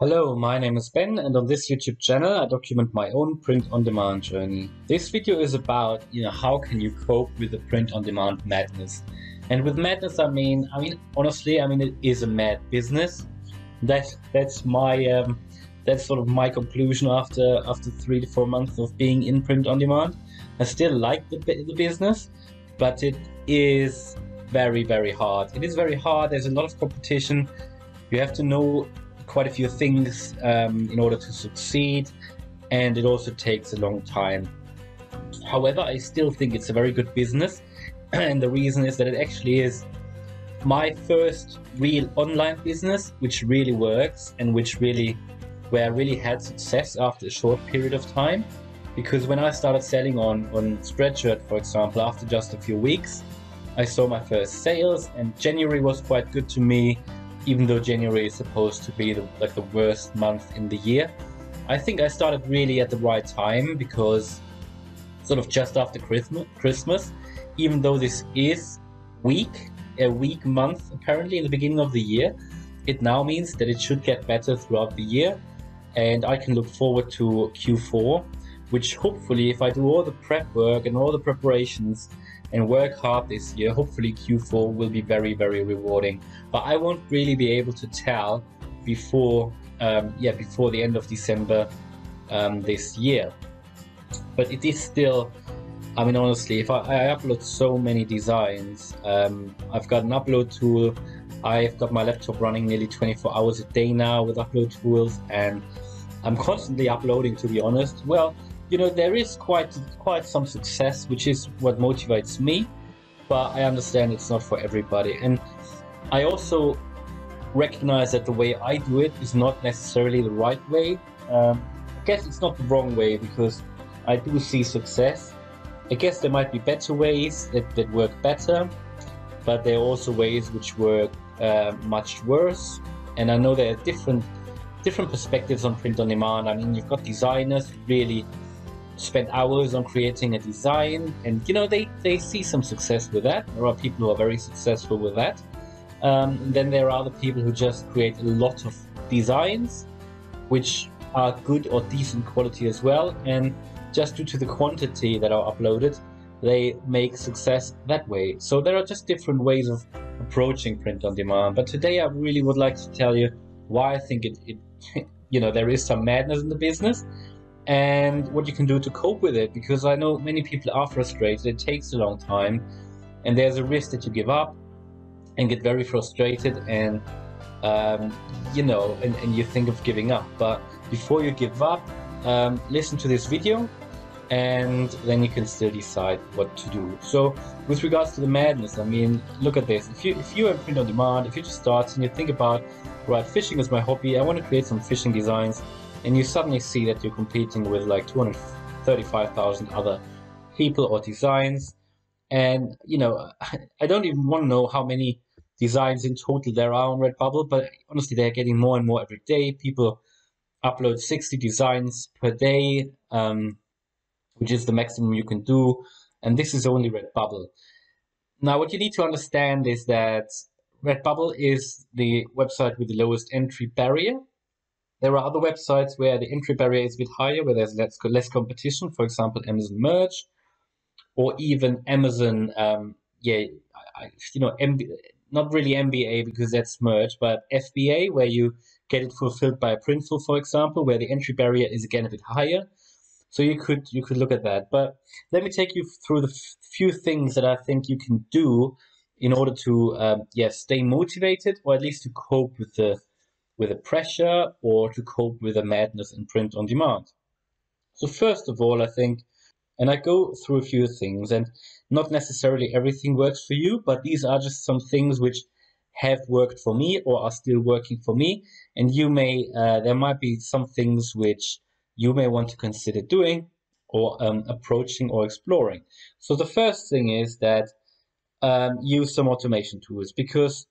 Hello, my name is Ben, and on this YouTube channel I document my own print-on-demand journey. This video is about, how can you cope with the print-on-demand madness. And with madness honestly, it is a mad business. That's sort of my conclusion after 3 to 4 months of being in print-on-demand. I still like the business, but it is very, very hard. It is very hard. There's a lot of competition. You have to know quite a few things in order to succeed, and it also takes a long time. However, I still think it's a very good business, and the reason is that it actually is my first real online business, which really works and where I really had success after a short period of time. Because when I started selling on Spreadshirt, for example, after just a few weeks, I saw my first sales, and January was quite good to me. Even though January is supposed to be the worst month in the year. I think I started really at the right time, because sort of just after Christmas, even though this is a weak month apparently in the beginning of the year, it now means that it should get better throughout the year, and I can look forward to Q4, which hopefully, if I do all the prep work and all the preparations and work hard this year, hopefully Q4 will be very, very rewarding. But I won't really be able to tell before the end of December this year. But it is still, honestly, if I upload so many designs, I've got an upload tool. I've got my laptop running nearly 24 hours a day now with upload tools, and I'm constantly uploading, to be honest. Well, there is quite some success, which is what motivates me, but I understand it's not for everybody. And I also recognize that the way I do it is not necessarily the right way. I guess it's not the wrong way, because I do see success. I guess there might be better ways that work better, but there are also ways which work much worse. And I know there are different perspectives on print on demand. You've got designers who really spend hours on creating a design, and they see some success with that. There are people who are very successful with that. Then there are other people who just create a lot of designs which are good or decent quality as well, and just due to the quantity that are uploaded, they make success that way. So there are just different ways of approaching print on demand. But today I really would like to tell you why I think it there is some madness in the business, and what you can do to cope with it, because I know many people are frustrated. It takes a long time, and there's a risk that you give up and get very frustrated, and and you think of giving up. But before you give up, listen to this video, and then you can still decide what to do. So with regards to the madness, look at this. If you are print on demand, if you just start and you think about, right, fishing is my hobby, I want to create some fishing designs, and you suddenly see that you're competing with like 235,000 other people or designs. And, I don't even want to know how many designs in total there are on Redbubble, but honestly, they're getting more and more every day. People upload 60 designs per day, which is the maximum you can do. And this is only Redbubble. Now, what you need to understand is that Redbubble is the website with the lowest entry barrier. There are other websites where the entry barrier is a bit higher, where there's less competition. For example, Amazon Merch, or even Amazon, not really MBA, because that's merch, but FBA, where you get it fulfilled by a Printful, for example, where the entry barrier is again a bit higher. So you could look at that. But let me take you through the few things that I think you can do in order to stay motivated, or at least to cope with the pressure, or to cope with the madness in print on demand. So first of all, I think, and I go through a few things, and not necessarily everything works for you, but these are just some things which have worked for me or are still working for me. And there might be some things which you may want to consider doing, or approaching, or exploring. So the first thing is that use some automation tools, because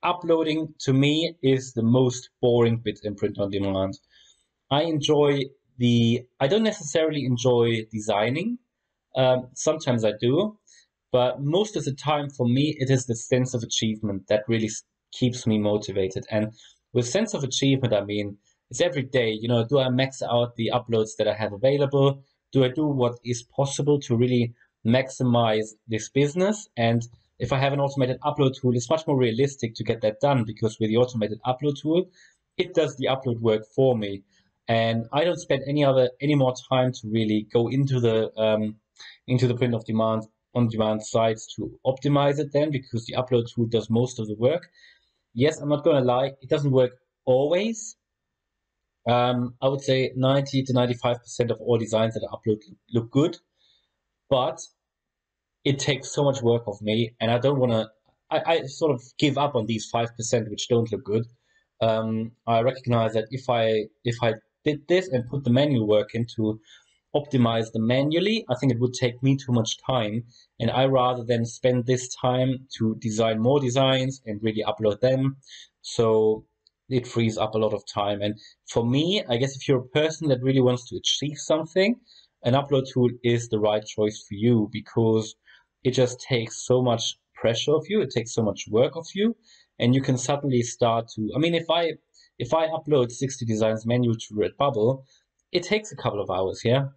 uploading to me is the most boring bit in print on demand. I don't necessarily enjoy designing. Sometimes I do, but most of the time for me, it is the sense of achievement that really keeps me motivated. And with sense of achievement, It's every day. Do I max out the uploads that I have available? Do I do what is possible to really maximize this business? And if I have an automated upload tool, it's much more realistic to get that done, because with the automated upload tool, it does the upload work for me. And I don't spend any more time to really go into the print on demand sites to optimize it then, because the upload tool does most of the work. Yes, I'm not going to lie, it doesn't work always. I would say 90 to 95% of all designs that I upload look good, but it takes so much work of me, and I don't want to. I sort of give up on these 5% which don't look good. I recognize that if I did this and put the manual work into optimize them manually, I think it would take me too much time, and I rather than spend this time to design more designs and really upload them. So it frees up a lot of time. And for me, I guess if you're a person that really wants to achieve something, an upload tool is the right choice for you, because it just takes so much pressure of you, it takes so much work of you, and you can suddenly start to. I mean, if I upload 60 designs manual to Redbubble, it takes a couple of hours, yeah.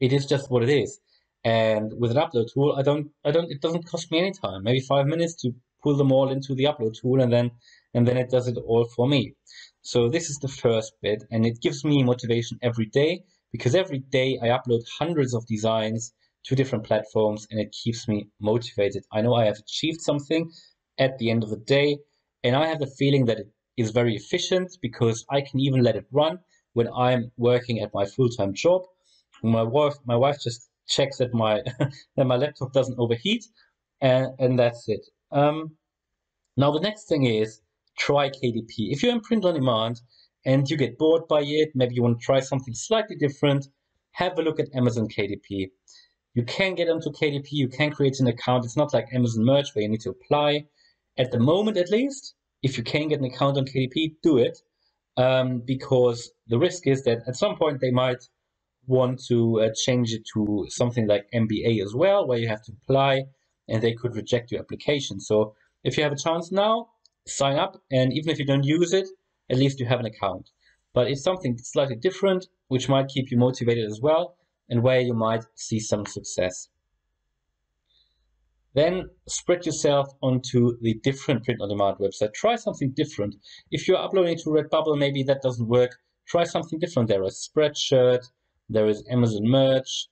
It is just what it is. And with an upload tool, it doesn't cost me any time, maybe 5 minutes to pull them all into the upload tool, and then it does it all for me. So this is the first bit, and it gives me motivation every day, because every day I upload hundreds of designs to different platforms, and it keeps me motivated. I know I have achieved something at the end of the day, and I have the feeling that it is very efficient, because I can even let it run when I'm working at my full-time job. My wife just checks that my that my laptop doesn't overheat, and that's it. Now the next thing is, try KDP. If you're in print on demand and you get bored by it, maybe you want to try something slightly different, have a look at Amazon KDP. You can get onto KDP, you can create an account. It's not like Amazon Merch where you need to apply. At the moment, at least, if you can get an account on KDP, do it, because the risk is that at some point they might want to change it to something like MBA as well, where you have to apply and they could reject your application. So if you have a chance now, sign up, and even if you don't use it, at least you have an account. But it's something slightly different, which might keep you motivated as well, and where you might see some success. Then spread yourself onto the different print-on-demand website. Try something different. If you're uploading to Redbubble, maybe that doesn't work. Try something different. There is Spreadshirt, there is Amazon Merch.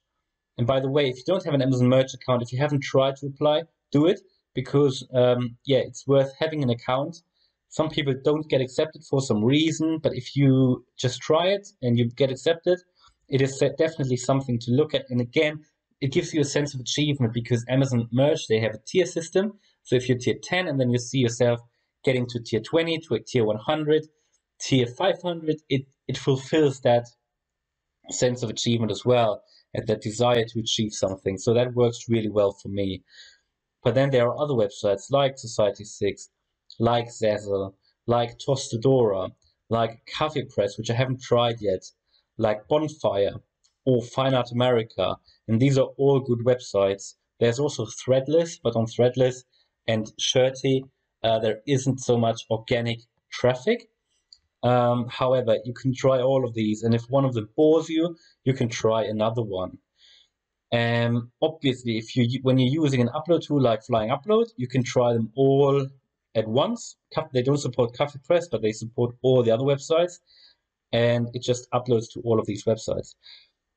And by the way, if you don't have an Amazon Merch account, if you haven't tried to apply, do it, because it's worth having an account. Some people don't get accepted for some reason, but if you just try it and you get accepted, it is definitely something to look at. And again, it gives you a sense of achievement, because Amazon Merch, they have a tier system. So if you're tier 10 and then you see yourself getting to tier 20, to a tier 100, tier 500, it fulfills that sense of achievement as well, and that desire to achieve something. So that works really well for me. But then there are other websites like Society6, like Zazzle, like Tostadora, like Cafe Press, which I haven't tried yet, like Bonfire, or Fine Art America. And these are all good websites. There's also Threadless, but on Threadless and Shirty, there isn't so much organic traffic. However, you can try all of these, and if one of them bores you, you can try another one. Obviously, when you're using an upload tool like Flying Upload, you can try them all at once. They don't support Coffee Press, but they support all the other websites, and it just uploads to all of these websites.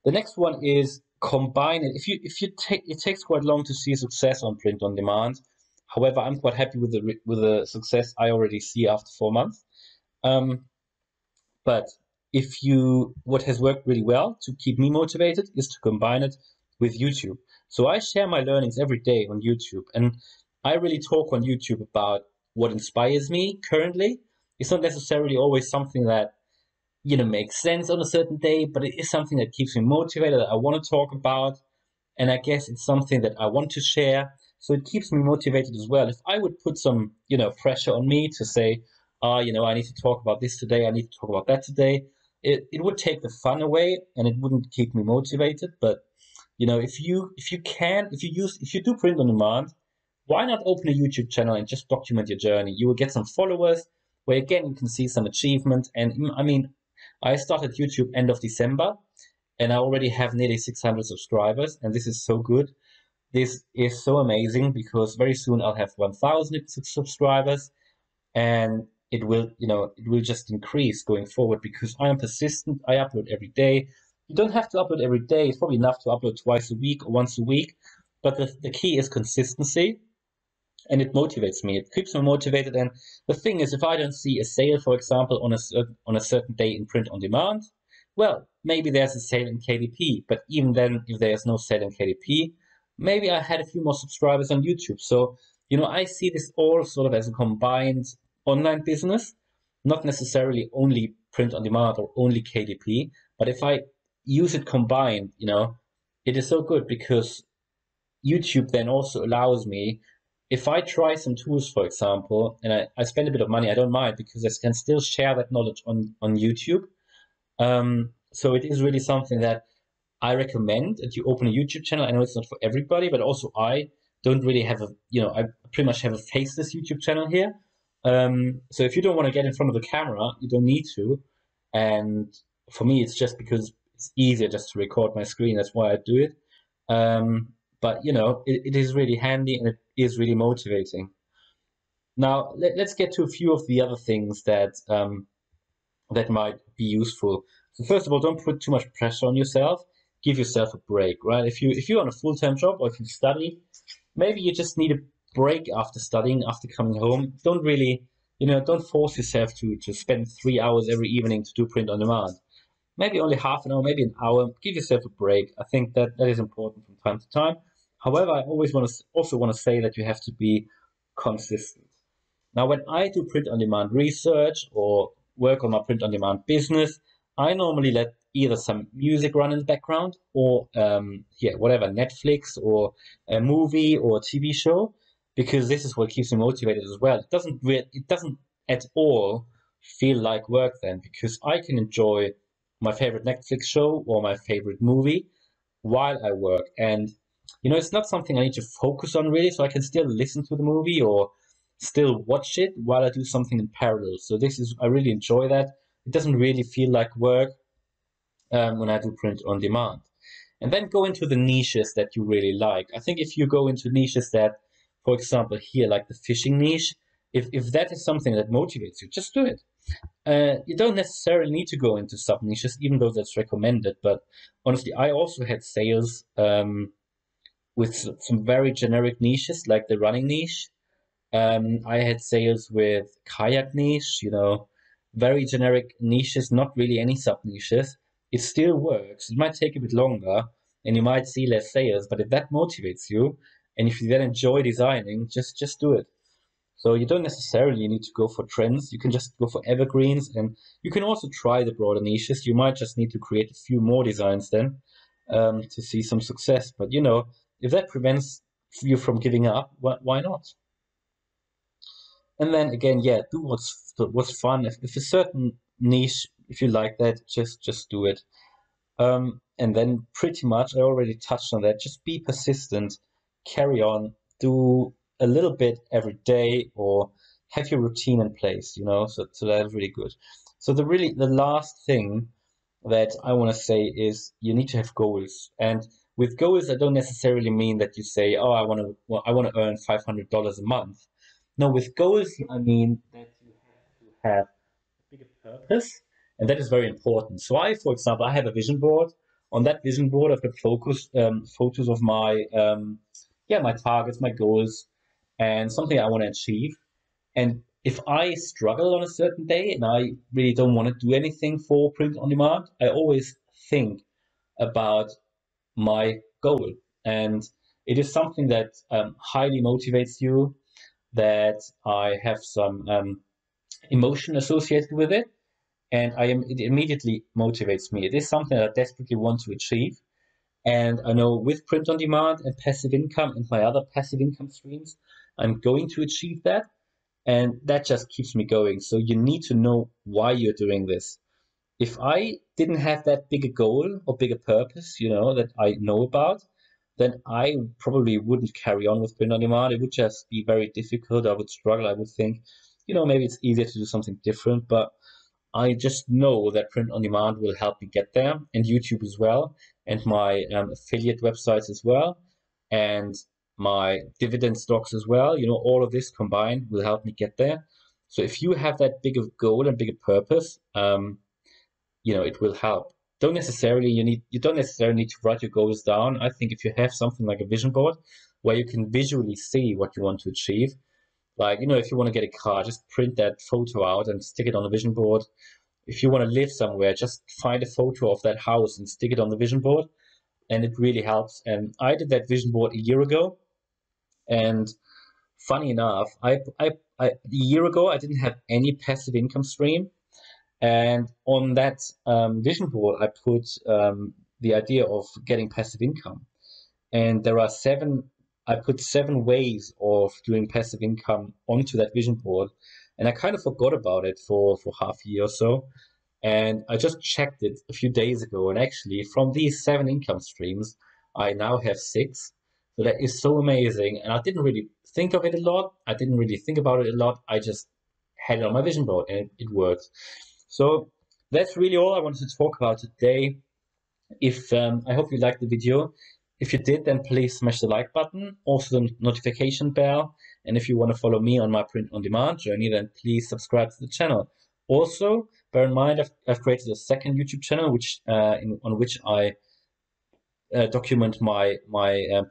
The next one is combine it. It takes quite long to see success on print on demand. However, I'm quite happy with the success I already see after 4 months. But what has worked really well to keep me motivated is to combine it with YouTube. So I share my learnings every day on YouTube, and I really talk on YouTube about what inspires me currently. It's not necessarily always something that makes sense on a certain day, but it is something that keeps me motivated, that I want to talk about, and I guess it's something that I want to share. So it keeps me motivated as well. If I would put some pressure on me to say, I need to talk about this today, I need to talk about that today, it would take the fun away, and it wouldn't keep me motivated. But if you do print on demand, why not open a YouTube channel and just document your journey? You will get some followers, where again you can see some achievement. And I mean, I started YouTube end of December, and I already have nearly 600 subscribers, and this is so good. This is so amazing because very soon I'll have 1,000 subscribers, and it will just increase going forward because I am persistent. I upload every day. You don't have to upload every day. It's probably enough to upload twice a week or once a week, but the key is consistency, and it motivates me. It keeps me motivated. And the thing is, if I don't see a sale, for example, on a certain day in print on demand, well, maybe there's a sale in KDP. But even then, if there's no sale in KDP, maybe I had a few more subscribers on YouTube. So, I see this all sort of as a combined online business, not necessarily only print on demand or only KDP. But if I use it combined, it is so good because YouTube then also allows me, if I try some tools, for example, and I spend a bit of money, I don't mind because I can still share that knowledge on YouTube. So it is really something that I recommend that you open a YouTube channel. I know it's not for everybody, but also I don't really have I pretty much have a faceless YouTube channel here. So if you don't want to get in front of the camera, you don't need to. And for me, it's just because it's easier just to record my screen. That's why I do it. But it is really handy and it is really motivating. Now let's get to a few of the other things that might be useful. So first of all, don't put too much pressure on yourself. Give yourself a break, right? If you're on a full-time job or if you study, maybe you just need a break after studying, after coming home. Don't really, don't force yourself to spend 3 hours every evening to do print on demand. Maybe only half an hour, maybe an hour. Give yourself a break. I think that is important from time to time. However, I always also want to say that you have to be consistent. Now, when I do print on demand research or work on my print on demand business, I normally let either some music run in the background or whatever, Netflix or a movie or a TV show, because this is what keeps me motivated as well. It doesn't at all feel like work then, because I can enjoy my favorite Netflix show or my favorite movie while I work. And, it's not something I need to focus on really, so I can still listen to the movie or still watch it while I do something in parallel. So I really enjoy that. It doesn't really feel like work when I do print on demand. And then go into the niches that you really like. I think if you go into niches that, for example, here, like the fishing niche, if that is something that motivates you, just do it. You don't necessarily need to go into sub niches, even though that's recommended. But honestly, I also had sales with some very generic niches, like the running niche. I had sales with kayak niche, very generic niches, not really any sub niches. It still works. It might take a bit longer and you might see less sales, but if that motivates you and if you then enjoy designing, just do it. So you don't necessarily need to go for trends. You can just go for evergreens, and you can also try the broader niches. You might just need to create a few more designs then to see some success. But if that prevents you from giving up, why not? And then again, do what's fun. If a certain niche, if you like that, just do it. And then pretty much, I already touched on that. Just be persistent, carry on, do a little bit every day, or have your routine in place. So that's really good. So the last thing that I want to say is you need to have goals. And with goals, I don't necessarily mean that you say, oh, I want to earn $500 a month. No, with goals, I mean that you have to have a bigger purpose, and that is very important. So for example, I have a vision board. On that vision board, I've got photos of my targets, my goals, and something I want to achieve. And if I struggle on a certain day and I really don't want to do anything for print on demand, I always think about my goal, and it is something that highly motivates you, that I have some emotion associated with it, and it immediately motivates me. It is something that I desperately want to achieve, and I know with print on demand and passive income and my other passive income streams, I'm going to achieve that, and that just keeps me going. So you need to know why you're doing this. If I didn't have that bigger goal or bigger purpose, that I know about, then I probably wouldn't carry on with print on demand. It would just be very difficult. I would struggle. I would think, maybe it's easier to do something different. But I just know that print on demand will help me get there, and YouTube as well, and my affiliate websites as well, and my dividend stocks as well. All of this combined will help me get there. So if you have that big of goal and bigger purpose, it will help. You don't necessarily need to write your goals down. I think if you have something like a vision board where you can visually see what you want to achieve, like, if you want to get a car, just print that photo out and stick it on the vision board. If you want to live somewhere, just find a photo of that house and stick it on the vision board, and it really helps. And I did that vision board a year ago, and funny enough, a year ago I didn't have any passive income stream, and on that vision board I put the idea of getting passive income. And I put 7 ways of doing passive income onto that vision board. And I kind of forgot about it for half a year or so. And I just checked it a few days ago. And actually, from these 7 income streams, I now have 6. So that is so amazing. And I didn't really think of it a lot. I didn't really think about it a lot. I just had it on my vision board, and it works. So that's really all I wanted to talk about today. I hope you liked the video. If you did, then please smash the like button, also the notification bell. And if you want to follow me on my print on demand journey, then please subscribe to the channel. Also, bear in mind, I've created a second YouTube channel, on which I document my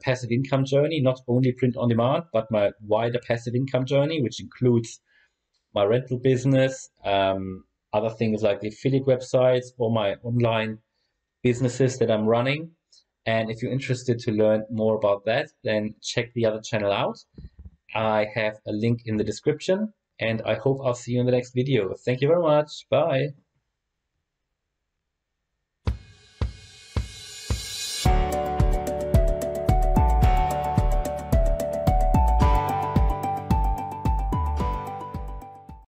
passive income journey, not only print on demand, but my wider passive income journey, which includes my rental business, other things like the affiliate websites or my online businesses that I'm running. And if you're interested to learn more about that, then check the other channel out. I have a link in the description, and I hope I'll see you in the next video. Thank you very much. Bye.